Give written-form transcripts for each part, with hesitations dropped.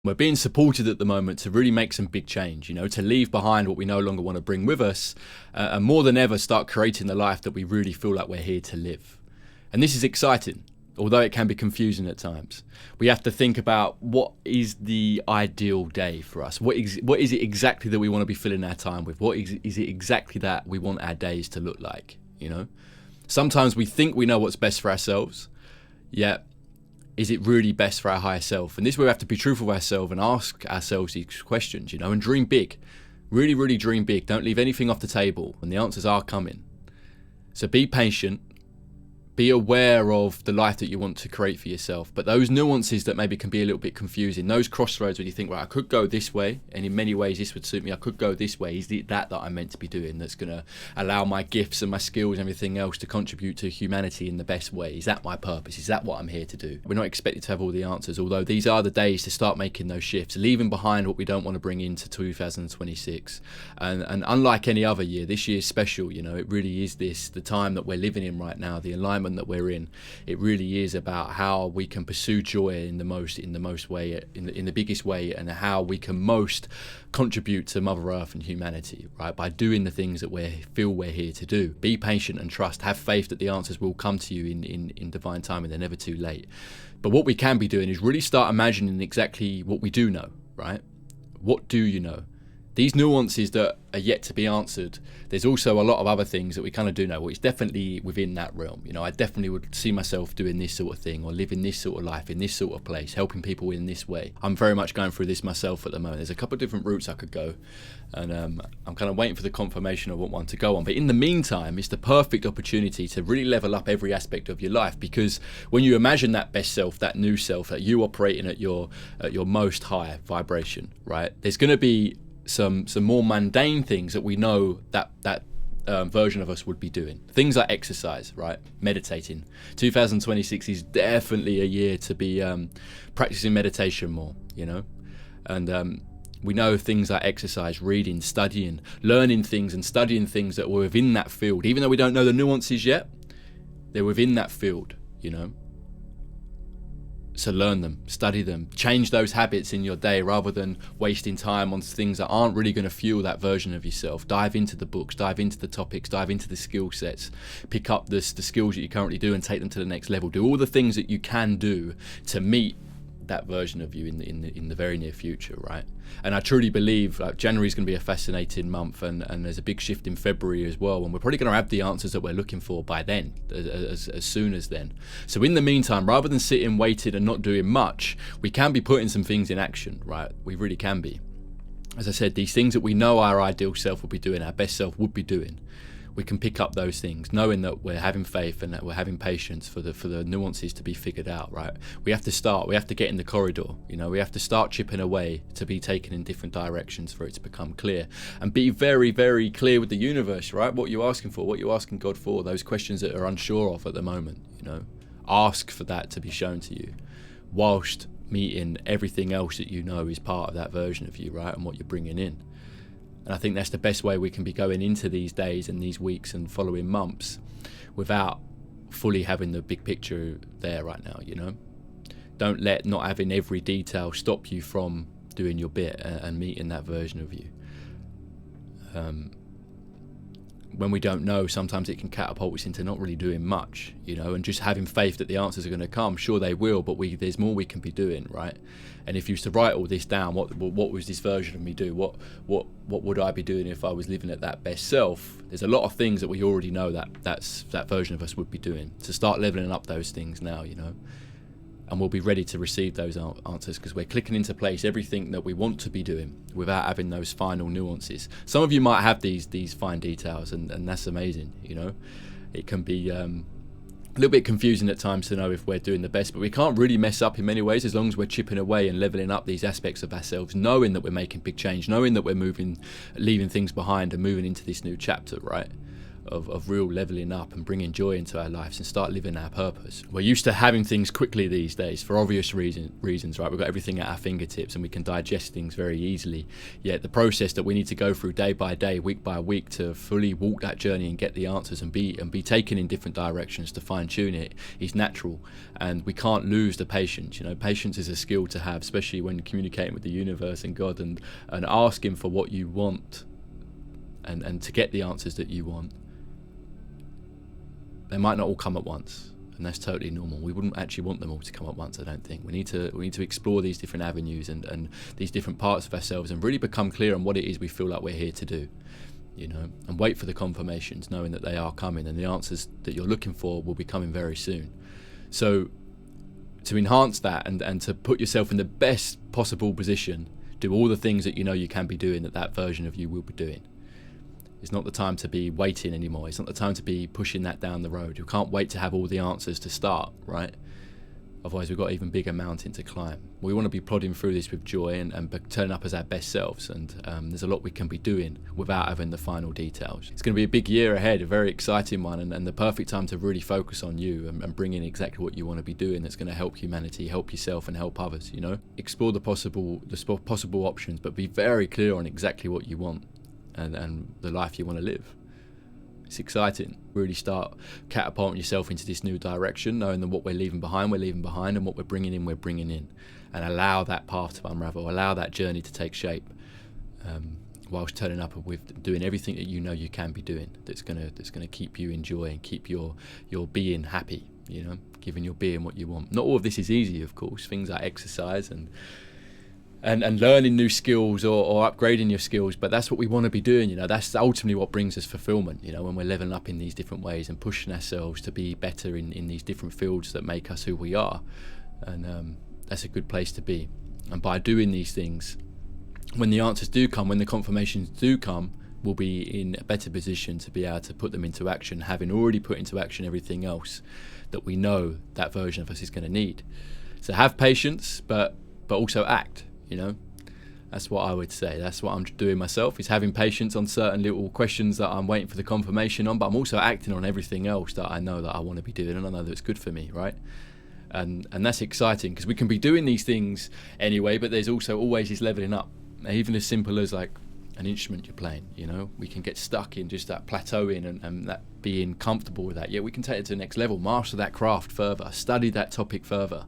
We're being supported at the moment to really make some big change, to leave behind what we no longer want to bring with us, and more than ever start creating the life that we really feel like we're here to live. And this is exciting, although it can be confusing at times. We have to think about what is the ideal day for us. What is it exactly that we want to be filling our time with? What is it exactly that we want our days to look like, Sometimes we think we know what's best for ourselves, yet is it really best for our higher self? And this is where we have to be truthful with ourselves and ask ourselves these questions, and dream big. Really, really dream big. Don't leave anything off the table, and the answers are coming. So be patient. Be aware of the life that you want to create for yourself. But those nuances that maybe can be a little bit confusing, those crossroads when you think, right, I could go this way, and in many ways this would suit me. I could go this way. Is it that I'm meant to be doing that's going to allow my gifts and my skills and everything else to contribute to humanity in the best way? Is that my purpose? Is that what I'm here to do? We're not expected to have all the answers, although these are the days to start making those shifts, leaving behind what we don't want to bring into 2026. And unlike any other year, this year is special. It really is the time that we're living in right now, the alignment that we're in. It really is about how we can pursue joy in the biggest way, and how we can most contribute to Mother Earth and humanity, right? By doing the things that we feel we're here to do. Be patient and trust. Have faith that the answers will come to you in divine time, and they're never too late. But what we can be doing is really start imagining exactly what we do know, right? What do you know? These nuances that are yet to be answered, there's also a lot of other things that we kind of do know. Well, it's definitely within that realm. I definitely would see myself doing this sort of thing, or living this sort of life in this sort of place, helping people in this way. I'm very much going through this myself at the moment. There's a couple of different routes I could go, and I'm kind of waiting for the confirmation of what one to go on. But in the meantime, it's the perfect opportunity to really level up every aspect of your life, because when you imagine that best self, that new self, that you operating at your most high vibration, right? There's going to be some more mundane things that we know that version of us would be doing. Things like exercise, right? Meditating. 2026 is definitely a year to be practicing meditation more, and we know things like exercise, reading, studying, learning things and studying things that were within that field. Even though we don't know the nuances yet, they're within that field, So learn them, study them, change those habits in your day rather than wasting time on things that aren't really going to fuel that version of yourself. Dive into the books, dive into the topics, dive into the skill sets, pick up the skills that you currently do and take them to the next level. Do all the things that you can do to meet that version of you in the very near future, right? And I truly believe January is going to be a fascinating month, and there's a big shift in February as well, and we're probably going to have the answers that we're looking for by then, as soon as then. So in the meantime, rather than sitting, waiting and not doing much, we can be putting some things in action, right? We really can be. As I said, these things that we know our ideal self will be doing, our best self would be doing, we can pick up those things, knowing that we're having faith and that we're having patience for the nuances to be figured out, right? We have to get in the corridor, we have to start chipping away to be taken in different directions for it to become clear, and be very, very clear with the universe, right? What you're asking for, what you're asking God for, those questions that are unsure of at the moment, ask for that to be shown to you, whilst meeting everything else that is part of that version of you, right? And what you're bringing in. And I think that's the best way we can be going into these days and these weeks and following months without fully having the big picture there right now, Don't let not having every detail stop you from doing your bit and meeting that version of you. When we don't know, sometimes it can catapult us into not really doing much, and just having faith that the answers are going to come. Sure, they will, but there's more we can be doing, right? And if you was to write all this down, what was this version of me do? What would I be doing if I was living at that best self? There's a lot of things that we already know that version of us would be doing. To start leveling up those things now, and we'll be ready to receive those answers, because we're clicking into place everything that we want to be doing without having those final nuances. Some of you might have these fine details, and that's amazing. It can be a little bit confusing at times to know if we're doing the best, but we can't really mess up in many ways as long as we're chipping away and leveling up these aspects of ourselves, knowing that we're making big change, knowing that we're leaving things behind and moving into this new chapter, right? of real leveling up and bringing joy into our lives and start living our purpose. We're used to having things quickly these days for obvious reasons, right? We've got everything at our fingertips and we can digest things very easily. Yet the process that we need to go through day by day, week by week, to fully walk that journey and get the answers and be taken in different directions to fine tune it is natural. And we can't lose the patience. You know, patience is a skill to have, especially when communicating with the universe and God and asking for what you want and to get the answers that you want. They might not all come at once, and that's totally normal. We wouldn't actually want them all to come at once, I don't think. We need to explore these different avenues and these different parts of ourselves and really become clear on what it is we feel like we're here to do, you know, and wait for the confirmations, knowing that they are coming and the answers that you're looking for will be coming very soon. So to enhance that and to put yourself in the best possible position, do all the things that you know you can be doing, that version of you will be doing. It's not the time to be waiting anymore. It's not the time to be pushing that down the road. You can't wait to have all the answers to start, right? Otherwise we've got an even bigger mountain to climb. We want to be plodding through this with joy and turning up as our best selves, and there's a lot we can be doing without having the final details. It's going to be a big year ahead, a very exciting one, and the perfect time to really focus on you and bring in exactly what you want to be doing that's going to help humanity, help yourself and help others, you know? Explore the possible options, but be very clear on exactly what you want and the life you want to live. It's exciting. Really start catapulting yourself into this new direction, knowing that what we're leaving behind, and what we're bringing in, and allow that path to unravel, allow that journey to take shape, whilst turning up with doing everything that you know you can be doing that's gonna keep you in joy and keep your being happy, you know, giving your being what you want. Not all of this is easy, of course. Things like exercise and learning new skills or upgrading your skills, but that's what we want to be doing, you know. That's ultimately what brings us fulfillment, you know, when we're leveling up in these different ways and pushing ourselves to be better in these different fields that make us who we are. And that's a good place to be. And by doing these things, when the answers do come, when the confirmations do come, we'll be in a better position to be able to put them into action, having already put into action everything else that we know that version of us is going to need. So have patience, but also act. You know, that's what I would say. That's what I'm doing myself, is having patience on certain little questions that I'm waiting for the confirmation on, but I'm also acting on everything else that I know that I want to be doing and I know that it's good for me, right? And that's exciting because we can be doing these things anyway, but there's also always this leveling up. Even as simple as like an instrument you're playing, you know, we can get stuck in just that plateauing and that being comfortable with that. Yeah, we can take it to the next level, master that craft further, study that topic further,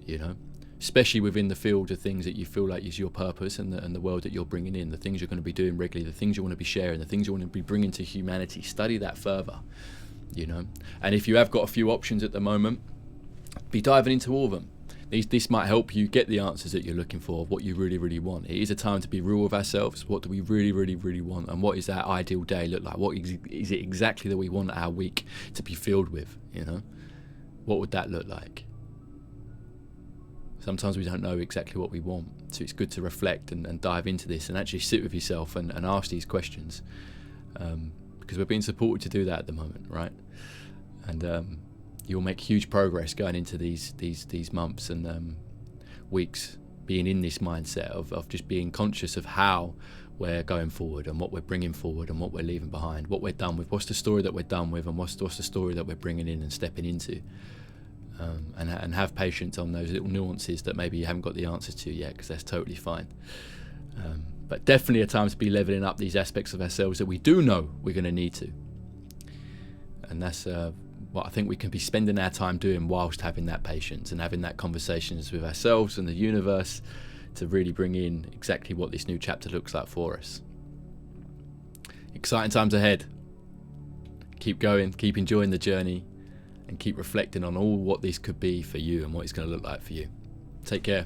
you know. Especially within the field of things that you feel like is your purpose and the world that you're bringing in, the things you're going to be doing regularly, the things you want to be sharing, the things you want to be bringing to humanity. Study that further, you know. And if you have got a few options at the moment, be diving into all of them. This might help you get the answers that you're looking for, what you really, really want. It is a time to be real with ourselves. What do we really, really, really want? And what is that ideal day look like? What is it exactly that we want our week to be filled with, you know? What would that look like? Sometimes we don't know exactly what we want, so it's good to reflect and dive into this and actually sit with yourself and ask these questions, because we're being supported to do that at the moment, right? And you'll make huge progress going into these months and weeks, being in this mindset of just being conscious of how we're going forward and what we're bringing forward and what we're leaving behind, what we're done with, what's the story that we're done with, and what's the story that we're bringing in and stepping into. And have patience on those little nuances that maybe you haven't got the answers to yet, because that's totally fine. But definitely a time to be leveling up these aspects of ourselves that we do know we're going to need to. And that's what I think we can be spending our time doing whilst having that patience and having that conversations with ourselves and the universe to really bring in exactly what this new chapter looks like for us. Exciting times ahead. Keep going, keep enjoying the journey, and keep reflecting on all what this could be for you and what it's going to look like for you. Take care.